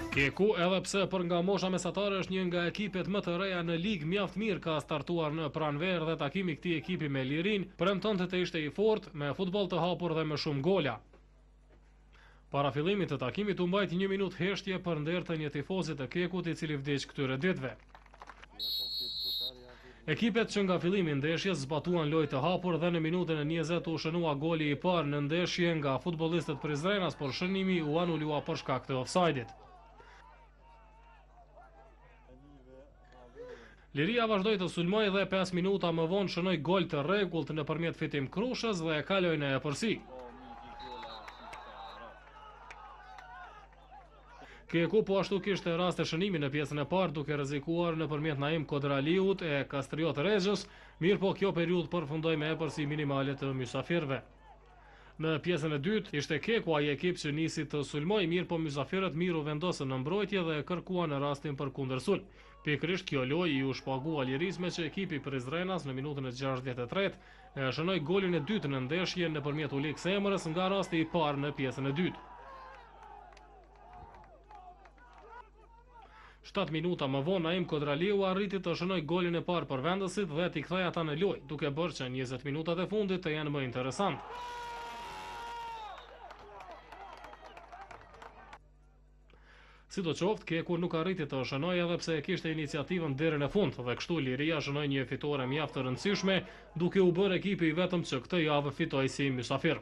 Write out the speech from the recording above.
Keku, edhe pse për nga mosha mesatare është një nga ekipet më të reja në ligë, mjaft mirë ka startuar në pranverë dhe takimi këtij ekipi me Lirin premtonte të ishte i fortë, me futboll të hapur dhe me shumë gola. Para fillimit të takimit u mbajt 1 minutë heshtje për nder të një tifozi të Kekut i cili vdiq këtyre ditëve. Ekipet që nga fillimi i ndeshjes zbatuan lojë të hapur dhe në minutën e 20 u shënua goli i parë në ndeshje nga futbollistët prizrenas, por shënimi u anulua për shkak të ofsajdit. Liria vazhdoi të sulmoj dhe 5 minuta më vonë shënoi gol të rregullt nëpërmjet Fitim Krushës dhe e kaloi në epërsi. Keku po ashtu kishte rast të shënimi në pjesën e parë duke rrezikuar nëpërmjet Naim Kodraliut e Kastriot Rezhës, mirë po kjo periudhë përfundoi me epërsi minimale të mysafirëve. Në pjesën e dytë ishte Keku ai ekip që nisi të sulmoj, mirë po mysafirët mirë u vendosën në mbrojtje dhe kërkuan rastin për kundërsulm. Pikërisht kjo lojë i u shpagua Liris me që ekipi prizrenas në minutën e 63 e shënoi golin e dytë në ndeshje nëpërmjet Ulik Semrës nga rasti i parë në pjesën e dytë. 7 minuta më vonë Naim Kodraliu arriti të shënoj golin e parë për vendësit dhe t'i kthej ata në lojë, duke bërë që 20 minutat e fundit të jenë më interesantë. Sidoqoftë, Keku nuk arriti të shënojë edhe pse e kishte iniciativën deri në fund dhe kështu Liria shënoi një fitore mjaft të rëndësishme, duke u bërë ekipi i vetëm që këtë javë fitoi si mysafir.